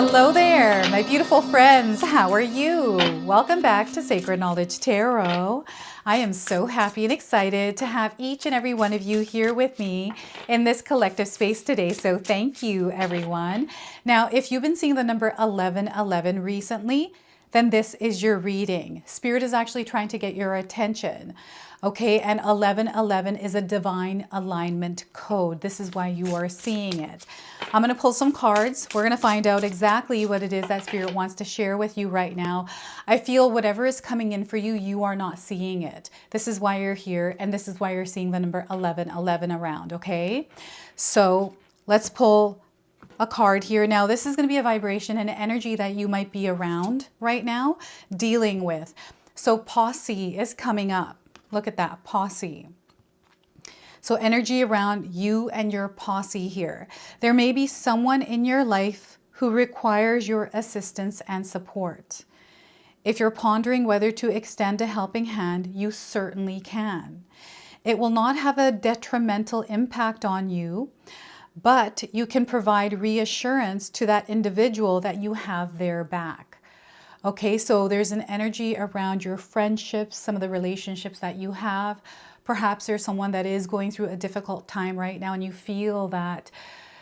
Hello there, my beautiful friends. How are you? Welcome back to Sacred Knowledge Tarot. I am so happy and excited to have each and every one of you here with me in this collective space today. So thank you, everyone. Now, if you've been seeing the number 1111 recently, then this is your reading. Spirit is actually trying to get your attention. Okay, and 1111 is a divine alignment code. This is why you are seeing it. I'm going to pull some cards. We're going to find out exactly what it is that Spirit wants to share with you right now. I feel whatever is coming in for you, you are not seeing it. This is why you're here, and this is why you're seeing the number 1111 around, okay? So let's pull a card here. Now, this is going to be a vibration and energy that you might be around right now, dealing with. So posse is coming up. Look at that, posse. So energy around you and your posse here. There may be someone in your life who requires your assistance and support. If you're pondering whether to extend a helping hand, you certainly can. It will not have a detrimental impact on you, but you can provide reassurance to that individual that you have their back. Okay, so there's an energy around your friendships, some of the relationships that you have. Perhaps there's someone that is going through a difficult time right now and you feel that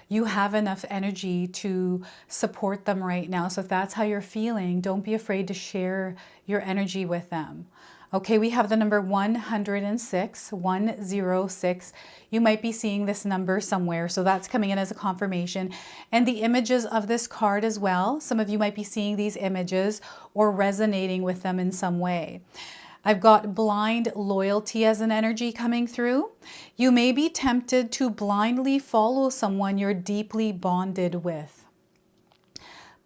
you have enough energy to support them right now. So if that's how you're feeling, don't be afraid to share your energy with them. Okay, we have the number 106, 106. You might be seeing this number somewhere, so that's coming in as a confirmation. And the images of this card as well. Some of you might be seeing these images or resonating with them in some way. I've got blind loyalty as an energy coming through. You may be tempted to blindly follow someone you're deeply bonded with.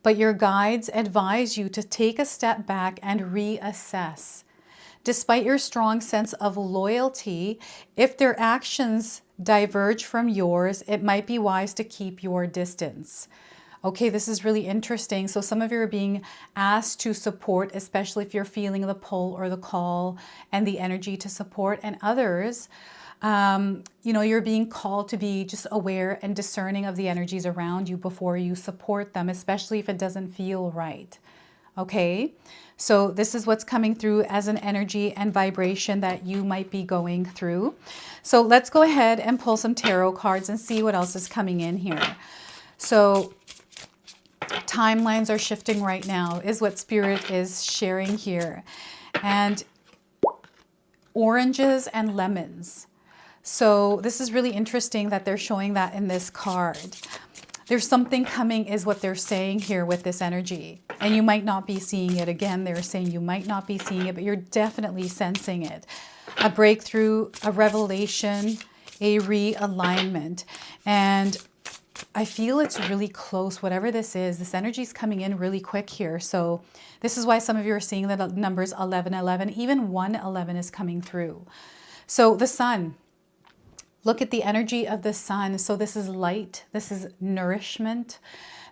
But your guides advise you to take a step back and reassess. Despite your strong sense of loyalty, if their actions diverge from yours, it might be wise to keep your distance. Okay, this is really interesting. So some of you are being asked to support, especially if you're feeling the pull or the call and the energy to support, and others, you're being called to be just aware and discerning of the energies around you before you support them, especially if it doesn't feel right. Okay, so this is what's coming through as an energy and vibration that you might be going through. So let's go ahead and pull some tarot cards and see what else is coming in here. So timelines are shifting right now is what Spirit is sharing here. And oranges and lemons. So this is really interesting that they're showing that in this card. There's something coming is what they're saying here with this energy. And you might not be seeing it. Again, they're saying you might not be seeing it, but you're definitely sensing it. A breakthrough, a revelation, a realignment. And I feel it's really close, whatever this is. This energy is coming in really quick here. So this is why some of you are seeing the numbers 1111. Even 111 is coming through. So the sun. Look at the energy of the sun. So this is light. This is nourishment.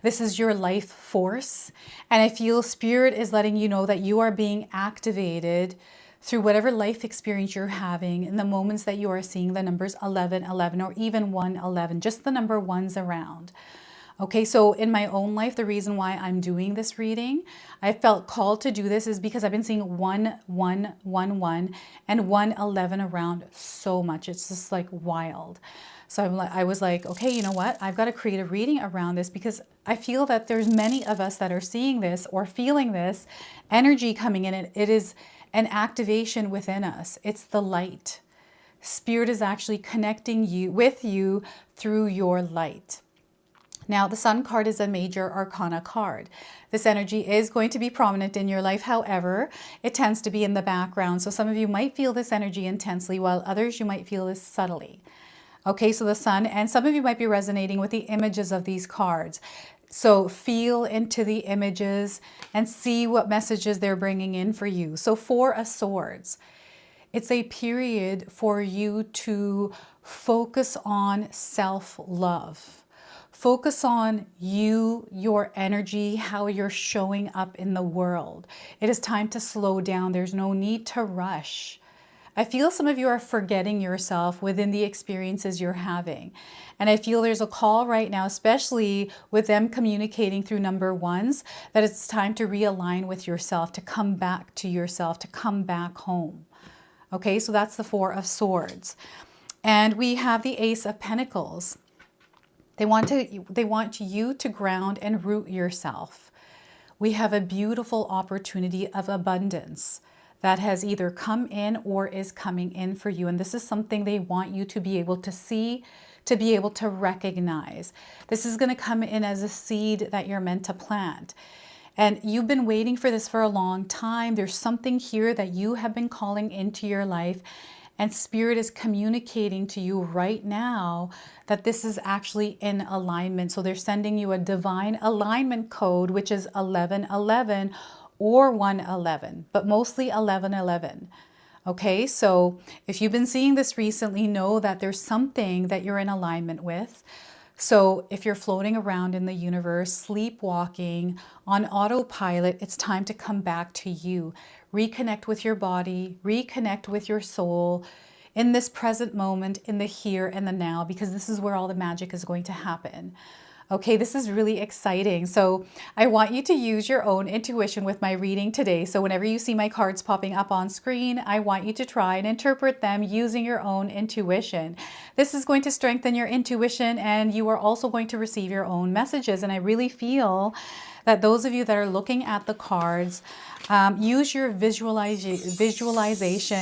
This is your life force. And I feel Spirit is letting you know that you are being activated through whatever life experience you're having in the moments that you are seeing the numbers 1111 or even 111, just the number ones around. Okay, so in my own life, the reason why I'm doing this reading, I felt called to do this is because I've been seeing 1111 and 111 around so much. It's just like wild. So I was like, okay, you know what? I've got to create a reading around this because I feel that there's many of us that are seeing this or feeling this energy coming in. It is an activation within us. It's the light. Spirit is actually connecting you with you through your light. Now, the Sun card is a major arcana card. This energy is going to be prominent in your life. However, it tends to be in the background. So some of you might feel this energy intensely, while others you might feel this subtly. Okay, so the Sun, and some of you might be resonating with the images of these cards. So feel into the images and see what messages they're bringing in for you. So Four of Swords. It's a period for you to focus on self-love. Focus on you, your energy, how you're showing up in the world. It is time to slow down. There's no need to rush. I feel some of you are forgetting yourself within the experiences you're having. And I feel there's a call right now, especially with them communicating through number ones, that it's time to realign with yourself, to come back to yourself, to come back home. Okay, so that's the Four of Swords. And we have the Ace of Pentacles. They want you to ground and root yourself. We have a beautiful opportunity of abundance that has either come in or is coming in for you. And this is something they want you to be able to see, to be able to recognize. This is going to come in as a seed that you're meant to plant. And you've been waiting for this for a long time. There's something here that you have been calling into your life, and Spirit is communicating to you right now that this is actually in alignment. So they're sending you a divine alignment code, which is 1111 or 111, but mostly 1111. Okay, so if you've been seeing this recently, know that there's something that you're in alignment with. So if you're floating around in the universe, sleepwalking, on autopilot, it's time to come back to you. Reconnect with your body, reconnect with your soul in this present moment, in the here and the now, because this is where all the magic is going to happen. Okay, this is really exciting. So I want you to use your own intuition with my reading today. So whenever you see my cards popping up on screen, I want you to try and interpret them using your own intuition. This is going to strengthen your intuition, and you are also going to receive your own messages. And I really feel that those of you that are looking at the cards, use your visualization,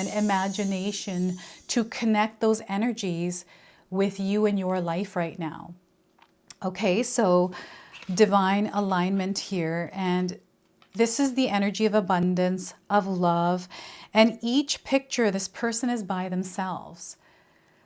imagination to connect those energies with you in your life right now. Okay, so divine alignment here, and this is the energy of abundance, of love, and each picture, this person is by themselves.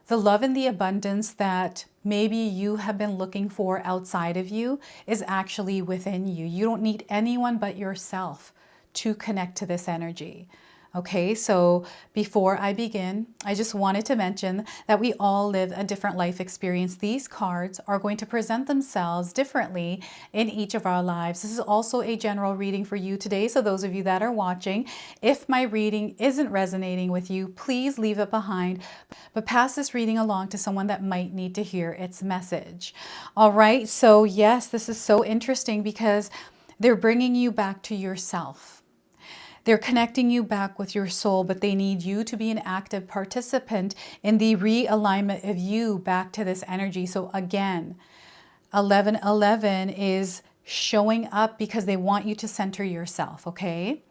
The love and the abundance that maybe you have been looking for outside of you is actually within you. You don't need anyone but yourself to connect to this energy. Okay, so before I begin, I just wanted to mention that we all live a different life experience. These cards are going to present themselves differently in each of our lives. This is also a general reading for you today. So those of you that are watching, if my reading isn't resonating with you, please leave it behind, but pass this reading along to someone that might need to hear its message. All right, so yes, this is so interesting because they're bringing you back to yourself. They're connecting you back with your soul, but they need you to be an active participant in the realignment of you back to this energy. So again, 1111 is showing up because they want you to center yourself, okay?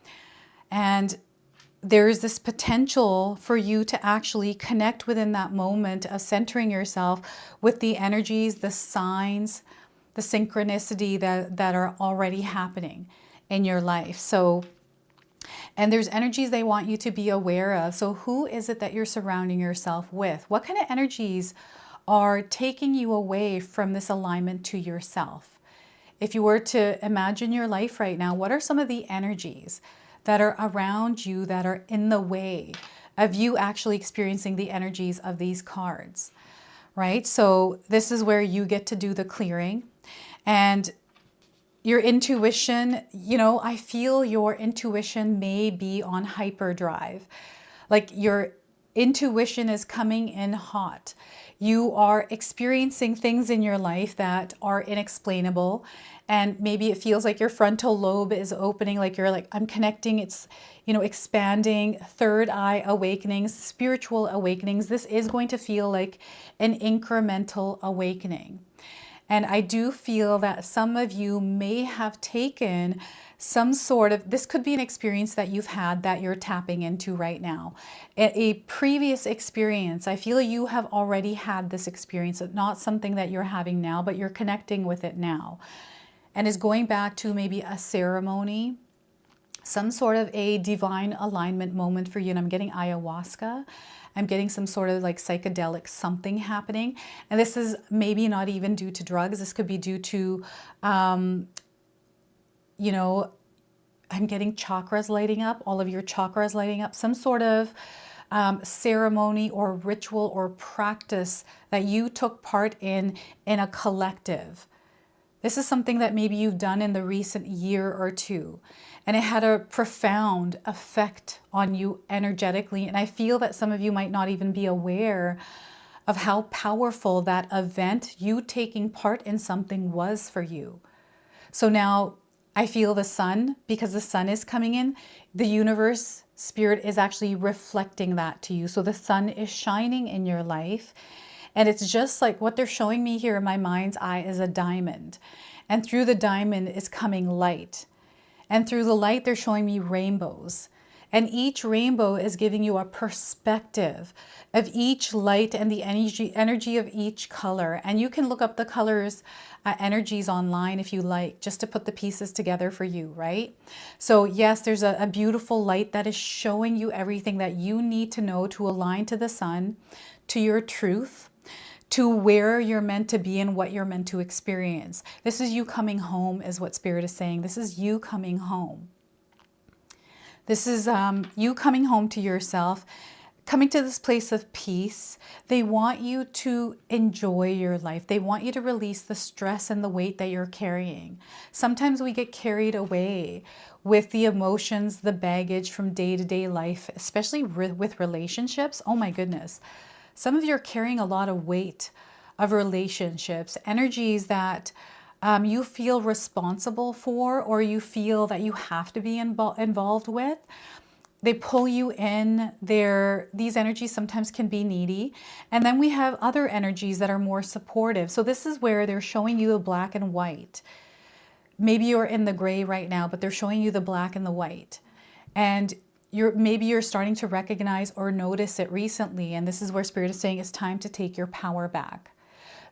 And there's this potential for you to actually connect within that moment of centering yourself with the energies, the signs, the synchronicity that are already happening in your life. So, and there's energies they want you to be aware of. So who is it that you're surrounding yourself with? What kind of energies are taking you away from this alignment to yourself? If you were to imagine your life right now, what are some of the energies that are around you that are in the way of you actually experiencing the energies of these cards, right? So this is where you get to do the clearing. And your intuition, you know, I feel your intuition may be on hyperdrive. Like your intuition is coming in hot. You are experiencing things in your life that are inexplainable. And maybe it feels like your frontal lobe is opening, like you're like, I'm connecting, it's, you know, expanding, third eye awakenings, spiritual awakenings. This is going to feel like an incremental awakening. And I do feel that some of you may have taken some sort of, this could be an experience that you've had that you're tapping into right now. A previous experience, I feel you have already had this experience, not something that you're having now, but you're connecting with it now. And is going back to maybe a ceremony, some sort of a divine alignment moment for you. And I'm getting ayahuasca. I'm getting some sort of like psychedelic something happening. And this is maybe not even due to drugs. This could be due to, you know, I'm getting chakras lighting up, all of your chakras lighting up, some sort of ceremony or ritual or practice that you took part in a collective. This is something that maybe you've done in the recent year or two, and it had a profound effect on you energetically. And I feel that some of you might not even be aware of how powerful that event, you taking part in something, was for you. So now I feel the sun, because the sun is coming in, the universe, spirit is actually reflecting that to you. So the sun is shining in your life. And it's just like what they're showing me here in my mind's eye is a diamond. And through the diamond is coming light. And through the light, they're showing me rainbows. And each rainbow is giving you a perspective of each light and the energy of each color. And you can look up the colors, energies online if you like, just to put the pieces together for you, right? So yes, there's a beautiful light that is showing you everything that you need to know to align to the sun, to your truth, to where you're meant to be and what you're meant to experience. This is you coming home, is what Spirit is saying. This is you coming home. This is you coming home to yourself, coming to this place of peace. They want you to enjoy your life. They want you to release the stress and the weight that you're carrying. Sometimes we get carried away with the emotions, the baggage from day-to-day life, especially with relationships. Oh my goodness. Some of you are carrying a lot of weight of relationships, energies that you feel responsible for, or you feel that you have to be involved with. They pull you in. These energies sometimes can be needy. And then we have other energies that are more supportive. So this is where they're showing you the black and white. Maybe you're in the gray right now, but they're showing you the black and the white. And maybe you're starting to recognize or notice it recently, and this is where Spirit is saying it's time to take your power back.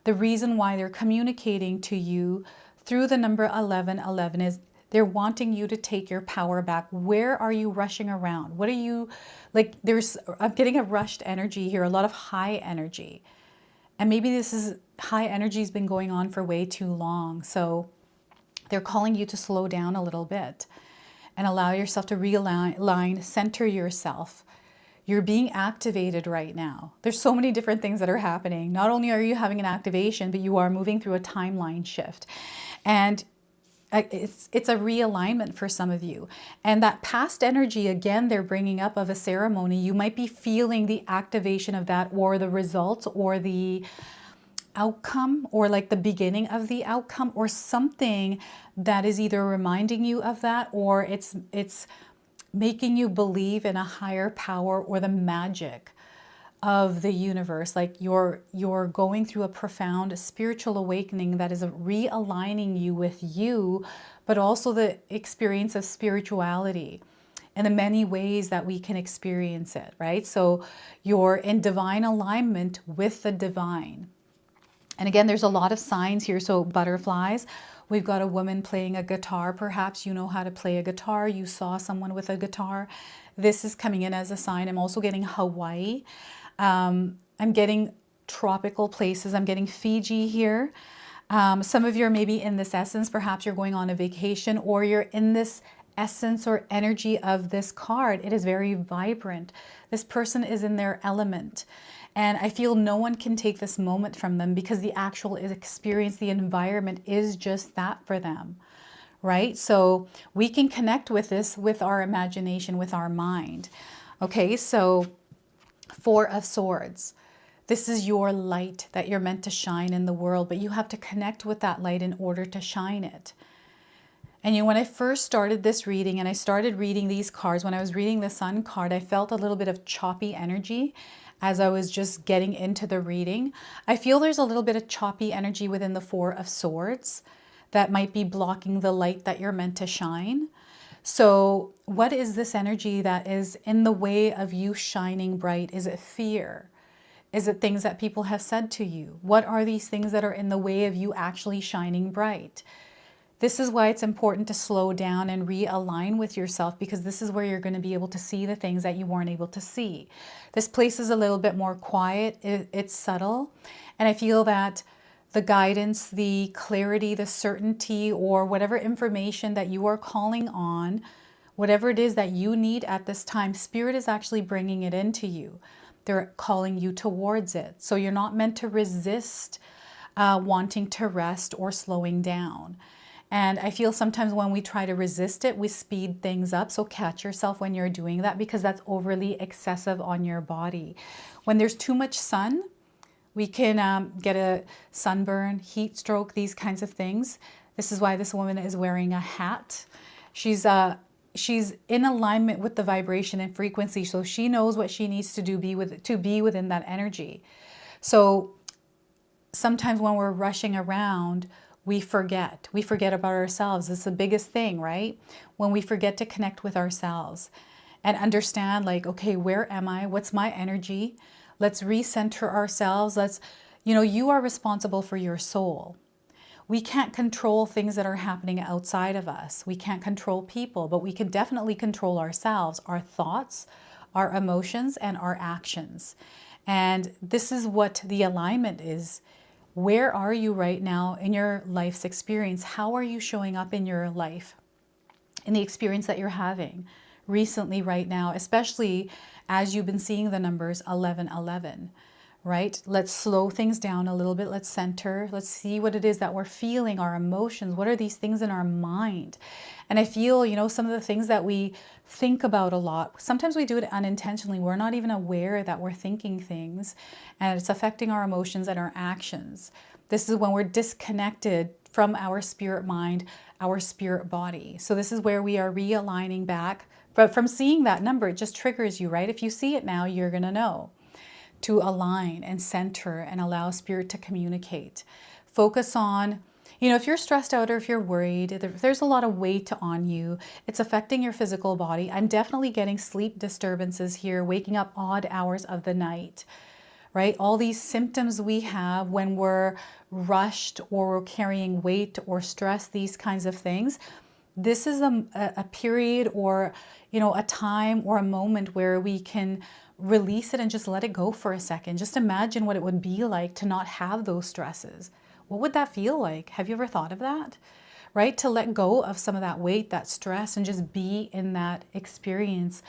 The reason why they're communicating to you through the number 1111 is they're wanting you to take your power back. Where are you rushing around? What are you, like, I'm getting a rushed energy here, a lot of high energy. And maybe this is high energy has been going on for way too long. So they're calling you to slow down a little bit and allow yourself to realign, center yourself. You're being activated right now. There's so many different things that are happening. Not only are you having an activation, but you are moving through a timeline shift. And it's a realignment for some of you. And that past energy, again, they're bringing up of a ceremony. You might be feeling the activation of that, or the results, or the outcome, or like the beginning of the outcome, or something that is either reminding you of that, or it's making you believe in a higher power or the magic of the universe. Like you're going through a profound spiritual awakening that is realigning you with you, but also the experience of spirituality and the many ways that we can experience it, right? So you're in divine alignment with the divine. And again, there's a lot of signs here. So butterflies, we've got a woman playing a guitar. Perhaps you know how to play a guitar. You saw someone with a guitar. This is coming in as a sign. I'm also getting Hawaii. I'm getting tropical places. I'm getting Fiji here. Some of you are maybe in this essence. Perhaps you're going on a vacation, or you're in this essence or energy of this card. It is very vibrant. This person is in their element. And I feel no one can take this moment from them, because the actual experience, the environment is just that for them, right? So we can connect with this with our imagination, with our mind. Okay, so Four of Swords. This is your light that you're meant to shine in the world, but you have to connect with that light in order to shine it. And you know, when I first started this reading and I started reading these cards, when I was reading the Sun card, I felt a little bit of choppy energy as I was just getting into the reading. I feel there's a little bit of choppy energy within the Four of Swords that might be blocking the light that you're meant to shine. So what is this energy that is in the way of you shining bright? Is it fear? Is it things that people have said to you? What are these things that are in the way of you actually shining bright? This is why it's important to slow down and realign with yourself, because this is where you're going to be able to see the things that you weren't able to see. This place is a little bit more quiet. It's subtle. And I feel that the guidance, the clarity, the certainty, or whatever information that you are calling on, whatever it is that you need at this time, Spirit is actually bringing it into you. They're calling you towards it. So you're not meant to resist wanting to rest or slowing down. And I feel sometimes when we try to resist it, we speed things up. So catch yourself when you're doing that, because that's overly excessive on your body. When there's too much sun, we can get a sunburn, heat stroke, these kinds of things. This is why this woman is wearing a hat. She's in alignment with the vibration and frequency, so she knows what she needs to do to be within that energy. So sometimes when we're rushing around, we forget about ourselves. It's the biggest thing, right? When we forget to connect with ourselves and understand, like, okay, where am I? What's my energy? Let's recenter ourselves. You are responsible for your soul. We can't control things that are happening outside of us. We can't control people, but we can definitely control ourselves, our thoughts, our emotions, and our actions. And this is what the alignment is. Where are you right now in your life's experience? How are you showing up in your life, in the experience that you're having recently right now, especially as you've been seeing the numbers 1111, right? Let's slow things down a little bit. Let's center. Let's see what it is that we're feeling, our emotions. What are these things in our mind? And I feel, some of the things that we think about a lot, sometimes we do it unintentionally. We're not even aware that we're thinking things, and it's affecting our emotions and our actions. This is when we're disconnected from our spirit mind, our spirit body. So this is where we are realigning back. But from seeing that number, it just triggers you, right? If you see it now, you're going to know to align and center and allow spirit to communicate. Focus on, if you're stressed out or if you're worried, if there's a lot of weight on you, it's affecting your physical body. I'm definitely getting sleep disturbances here, waking up odd hours of the night, right? All these symptoms we have when we're rushed or we're carrying weight or stress, these kinds of things. This is a period or, a time or a moment where we can release it and just let it go for a second. Just imagine what it would be like to not have those stresses. What would that feel like? Have you ever thought of that? Right? To let go of some of that weight, that stress, and just be in that experience,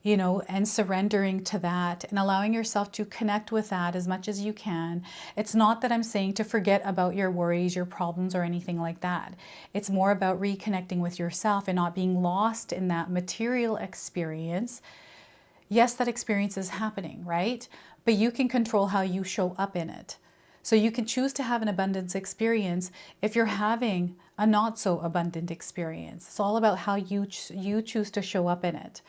and surrendering to that and allowing yourself to connect with that as much as you can. It's not that I'm saying to forget about your worries, your problems, or anything like that. It's more about reconnecting with yourself and not being lost in that material experience. Yes, that experience is happening, right? But you can control how you show up in it. So you can choose to have an abundance experience if you're having a not so abundant experience. It's all about how you choose to show up in it.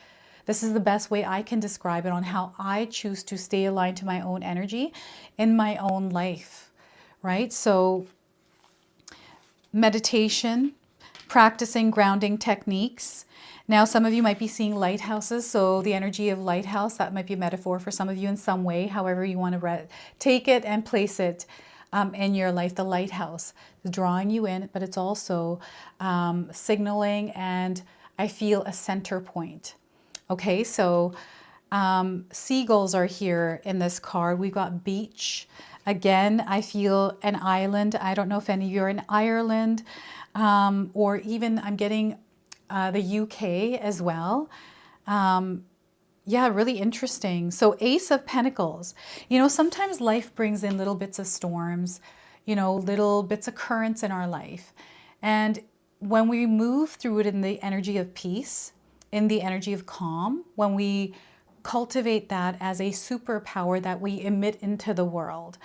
This is the best way I can describe it on how I choose to stay aligned to my own energy in my own life, right? So meditation, practicing grounding techniques. Now, some of you might be seeing lighthouses. So the energy of lighthouse, that might be a metaphor for some of you in some way, however you want to take it and place it in your life. The lighthouse is drawing you in, but it's also signaling, and I feel a center point. Okay, so seagulls are here in this card. We've got beach. Again, I feel an island. I don't know if any of you are in Ireland, or even I'm getting the UK as well. Yeah, really interesting. So Ace of Pentacles. Sometimes life brings in little bits of storms, little bits of currents in our life. And when we move through it in the energy of peace, in the energy of calm, when we cultivate that as a superpower that we emit into the world,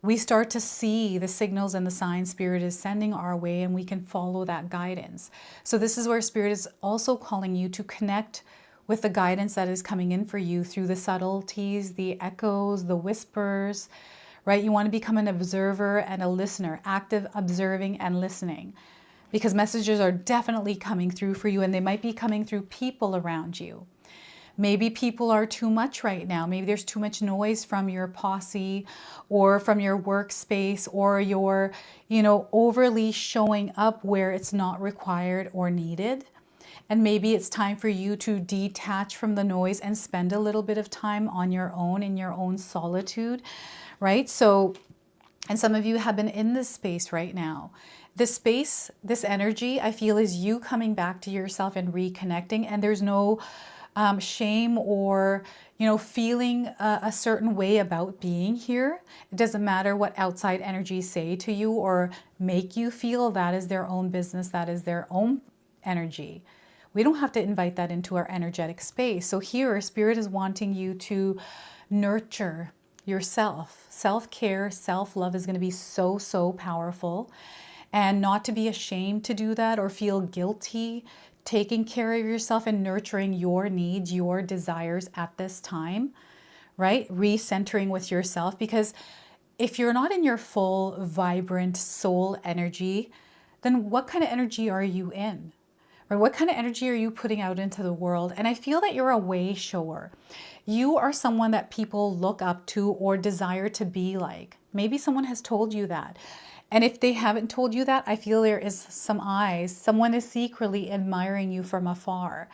we start to see the signals and the signs Spirit is sending our way, and we can follow that guidance. So this is where Spirit is also calling you to connect with the guidance that is coming in for you through the subtleties, the echoes, the whispers, right? You want to become an observer and a listener, active observing and listening, because messages are definitely coming through for you, and they might be coming through people around you. Maybe people are too much right now. Maybe there's too much noise from your posse or from your workspace, or you're, overly showing up where it's not required or needed. And maybe it's time for you to detach from the noise and spend a little bit of time on your own, in your own solitude, right? So, and some of you have been in this space right now. This space, this energy, I feel is you coming back to yourself and reconnecting, and there's no shame or, you know, feeling a certain way about being here. It doesn't matter what outside energies say to you or make you feel. That is their own business. That is their own energy. We don't have to invite that into our energetic space. So here, Spirit is wanting you to nurture yourself. Self-care, self-love is going to be so, so powerful. And not to be ashamed to do that or feel guilty taking care of yourself and nurturing your needs, your desires at this time, right? Recentering with yourself, because if you're not in your full, vibrant soul energy, then what kind of energy are you in? Or what kind of energy are you putting out into the world? And I feel that you're a way shower. You are someone that people look up to or desire to be like. Maybe someone has told you that. And if they haven't told you that, I feel there is some eyes. Someone is secretly admiring you from afar.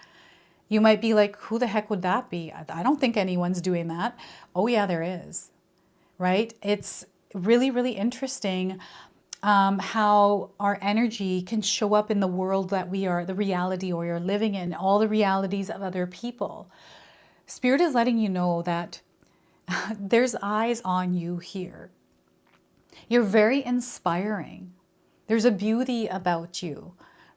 You might be like, who the heck would that be? I don't think anyone's doing that. Oh yeah, there is, right? It's really, really interesting how our energy can show up in the world that we are, the reality or you're living in, all the realities of other people. Spirit is letting you know that there's eyes on you here. You're very inspiring. There's a beauty about you,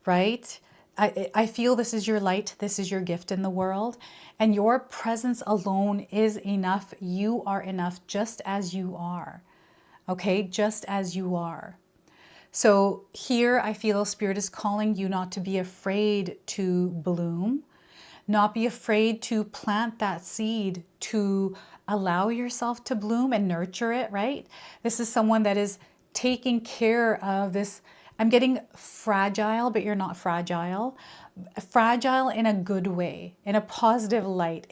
right? I feel this is your light. This is your gift in the world. And your presence alone is enough. You are enough just as you are. Okay? Just as you are. So here I feel Spirit is calling you not to be afraid to bloom, not be afraid to plant that seed, to allow yourself to bloom and nurture it, right? This is someone that is taking care of this. I'm getting fragile, but you're not fragile. Fragile in a good way, in a positive light.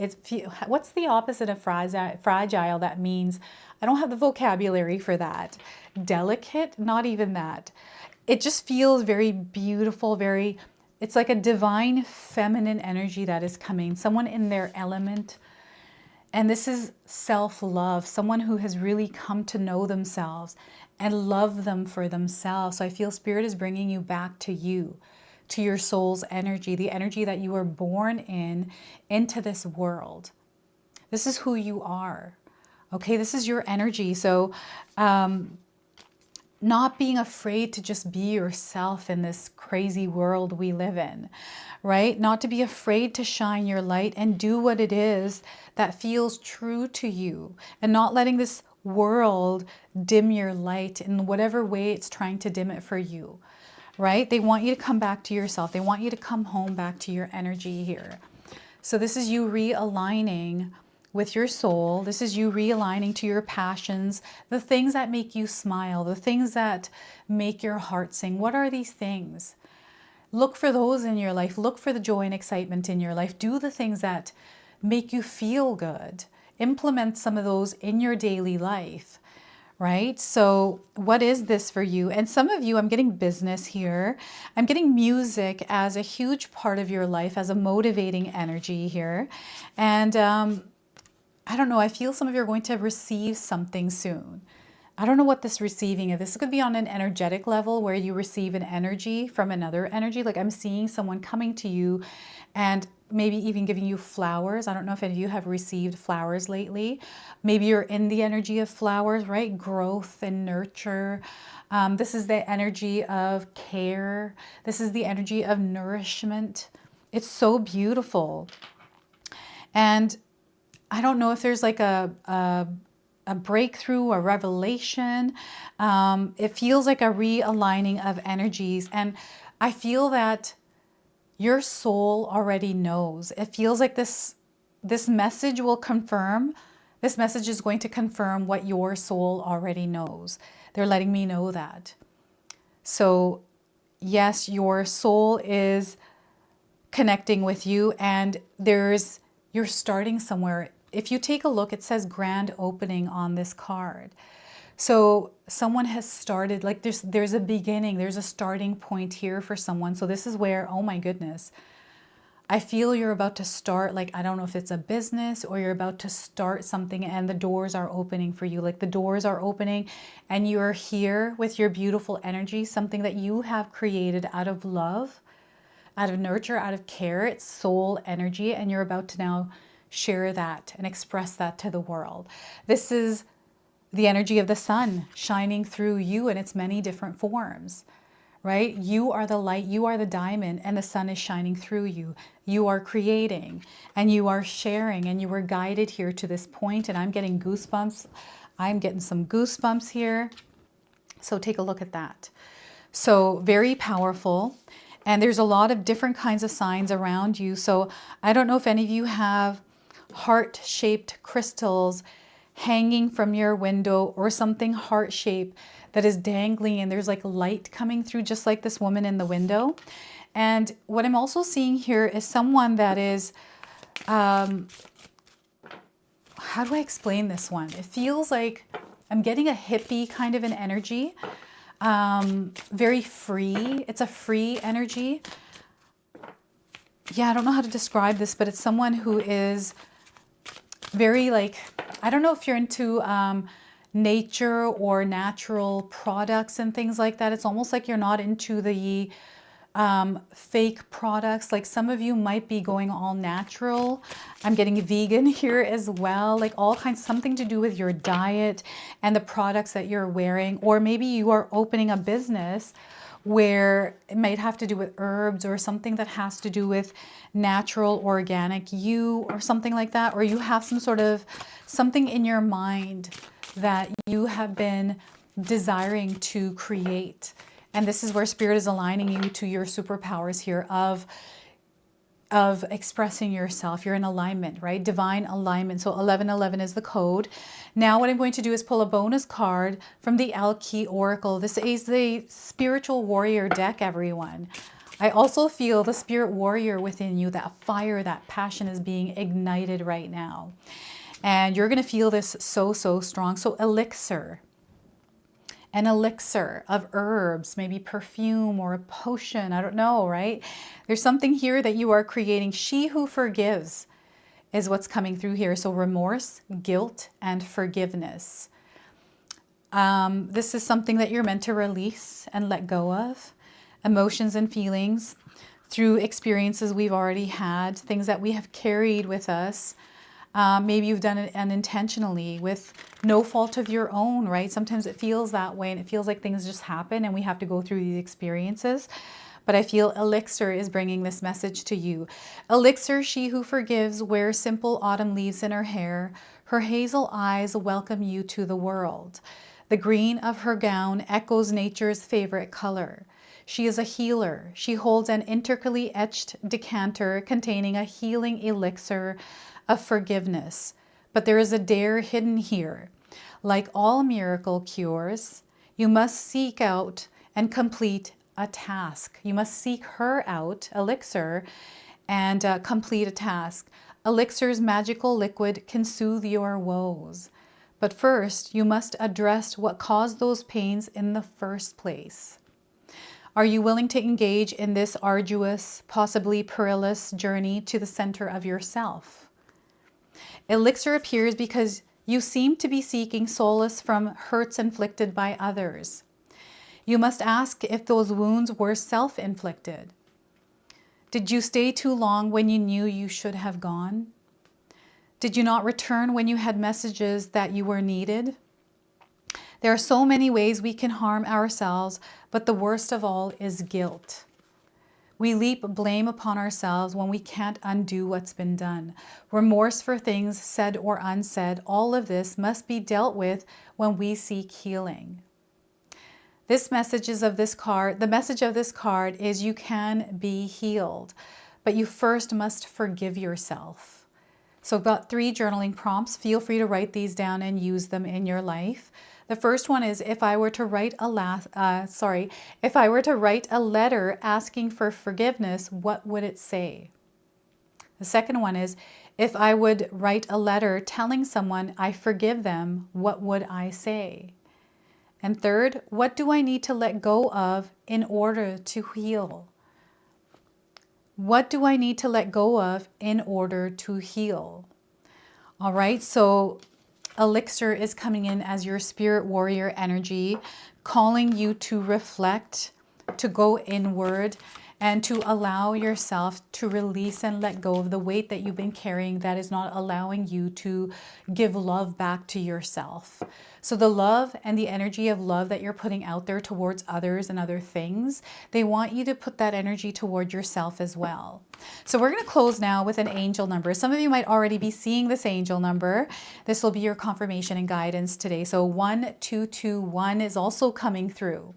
What's the opposite of fragile? That means, I don't have the vocabulary for that. Delicate, not even that. It just feels very beautiful, it's like a divine feminine energy that is coming, someone in their element. And this is self-love, someone who has really come to know themselves and love them for themselves. So I feel Spirit is bringing you back to you, to your soul's energy, the energy that you were born in, into this world. This is who you are. Okay, this is your energy. So not being afraid to just be yourself in this crazy world we live in, right? Not to be afraid to shine your light and do what it is that feels true to you, and not letting this world dim your light in whatever way it's trying to dim it for you, right? They want you to come back to yourself. They want you to come home back to your energy here. So this is you realigning with your soul. This is you realigning to your passions, the things that make you smile, the things that make your heart sing. What are these things? Look for those in your life. Look for the joy and excitement in your life. Do the things that make you feel good. Implement some of those in your daily life, right? So what is this for you? And some of you, I'm getting business here. I'm getting music as a huge part of your life, as a motivating energy here. And I don't know, I feel some of you are going to receive something soon. I don't know what this receiving is. This could be on an energetic level where you receive an energy from another energy. Like I'm seeing someone coming to you and maybe even giving you flowers. I don't know if any of you have received flowers lately. Maybe you're in the energy of flowers, right? Growth and nurture. This is the energy of care. This is the energy of nourishment. It's so beautiful. And I don't know if there's like a breakthrough, a revelation. It feels like a realigning of energies. And I feel that your soul already knows. It feels like this message will confirm. This message is going to confirm what your soul already knows. They're letting me know that. So yes, your soul is connecting with you, and you're starting somewhere. If you take a look, it says grand opening on this card. So someone has started, like there's a beginning, there's a starting point here for someone. So this is where, oh my goodness, I feel you're about to start, like, I don't know if it's a business or you're about to start something and the doors are opening for you. Like the doors are opening and you're here with your beautiful energy, something that you have created out of love, out of nurture, out of care. It's soul energy, and you're about to now share that and express that to the world. This is the energy of the sun shining through you in its many different forms, right? You are the light, you are the diamond, and the sun is shining through you. You are creating and you are sharing, and you were guided here to this point, and I'm getting goosebumps. I'm getting some goosebumps here. So take a look at that. So very powerful. And there's a lot of different kinds of signs around you. So I don't know if any of you have heart-shaped crystals hanging from your window, or something heart-shaped that is dangling, and there's like light coming through, just like this woman in the window. And what I'm also seeing here is someone that is, how do I explain this one? It feels like I'm getting a hippie kind of an energy. Very free. It's a free energy. Yeah, I don't know how to describe this, but it's someone who is very like, I don't know if you're into nature or natural products and things like that. It's almost like you're not into the fake products. Like some of you might be going all natural. I'm getting vegan here as well, like all kinds, something to do with your diet and the products that you're wearing. Or maybe you are opening a business where it might have to do with herbs, or something that has to do with natural, organic you, or something like that. Or you have some sort of something in your mind that you have been desiring to create. And this is where Spirit is aligning you to your superpowers here of expressing yourself. You're in alignment, right? Divine alignment. So 1111 is the code. Now what I'm going to do is pull a bonus card from the Alki Oracle. This is the spiritual warrior deck, everyone. I also feel the spirit warrior within you, that fire, that passion is being ignited right now. And you're going to feel this so, so strong. So elixir. An elixir of herbs, maybe perfume or a potion, I don't know, right? There's something here that you are creating. She who forgives is what's coming through here. So remorse, guilt, and forgiveness. This is something that you're meant to release and let go of. Emotions and feelings through experiences we've already had, things that we have carried with us. Maybe you've done it unintentionally with no fault of your own, right? Sometimes it feels that way, and it feels like things just happen and we have to go through these experiences. But I feel elixir is bringing this message to you. Elixir, she who forgives, wears simple autumn leaves in her hair. Her hazel eyes welcome you to the world. The green of her gown echoes nature's favorite color. She is a healer. She holds an intricately etched decanter containing a healing elixir of forgiveness. But there is a dare hidden here. Like all miracle cures, you must seek out and complete a task. You must seek her out, elixir, and complete a task. Elixir's magical liquid can soothe your woes. But first, you must address what caused those pains in the first place. Are you willing to engage in this arduous, possibly perilous journey to the center of yourself? Elixir appears because you seem to be seeking solace from hurts inflicted by others. You must ask if those wounds were self-inflicted. Did you stay too long when you knew you should have gone? Did you not return when you had messages that you were needed? There are so many ways we can harm ourselves, but the worst of all is guilt. We leap blame upon ourselves when we can't undo what's been done. Remorse for things said or unsaid, all of this must be dealt with when we seek healing. The message of this card is you can be healed, but you first must forgive yourself. So I've got 3 journaling prompts. Feel free to write these down and use them in your life. The first one is, if I were to write a letter asking for forgiveness, what would it say? The second one is, if I would write a letter telling someone I forgive them, what would I say? And third, what do I need to let go of in order to heal? What do I need to let go of in order to heal? All right, so elixir is coming in as your spirit warrior energy, calling you to reflect, to go inward, and to allow yourself to release and let go of the weight that you've been carrying that is not allowing you to give love back to yourself. So the love and the energy of love that you're putting out there towards others and other things, they want you to put that energy toward yourself as well. So we're going to close now with an angel number. Some of you might already be seeing this angel number. This will be your confirmation and guidance today. So 1221 is also coming through.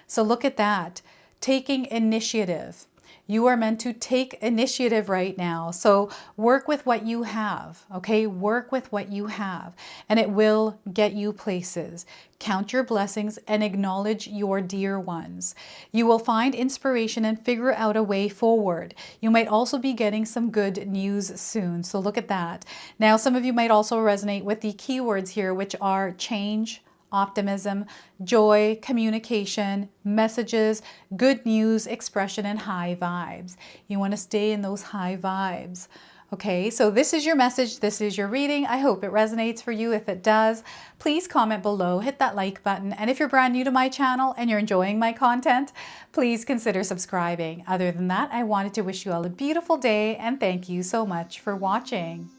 So look at that. Taking initiative. You are meant to take initiative right now. So work with what you have, okay? Work with what you have, and it will get you places. Count your blessings and acknowledge your dear ones. You will find inspiration and figure out a way forward. You might also be getting some good news soon. So look at that. Now, some of you might also resonate with the keywords here, which are change, optimism, joy, communication, messages, good news, expression, and high vibes. You want to stay in those high vibes. Okay, so this is your message. This is your reading. I hope it resonates for you. If it does, please comment below, hit that like button. And if you're brand new to my channel and you're enjoying my content, please consider subscribing. Other than that, I wanted to wish you all a beautiful day and thank you so much for watching.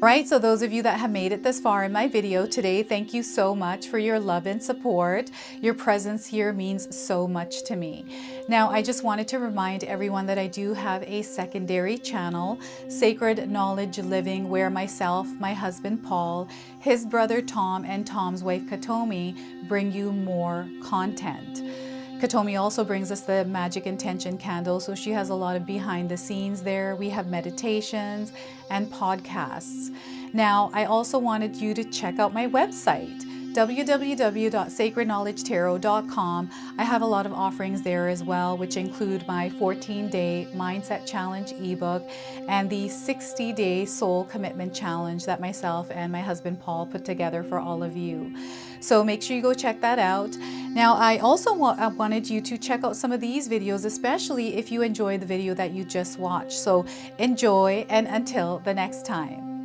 All right, so those of you that have made it this far in my video today, thank you so much for your love and support. Your presence here means so much to me. Now, I just wanted to remind everyone that I do have a secondary channel, Sacred Knowledge Living, where myself, my husband Paul, his brother Tom, and Tom's wife Katomi bring you more content. Katomi also brings us the Magic Intention candle, so she has a lot of behind the scenes there. We have meditations and podcasts. Now, I also wanted you to check out my website, www.sacredknowledgetarot.com. I have a lot of offerings there as well, which include my 14-day Mindset Challenge ebook and the 60-day Soul Commitment Challenge that myself and my husband Paul put together for all of you. So make sure you go check that out. Now, I also wanted you to check out some of these videos, especially if you enjoyed the video that you just watched. So enjoy, and until the next time.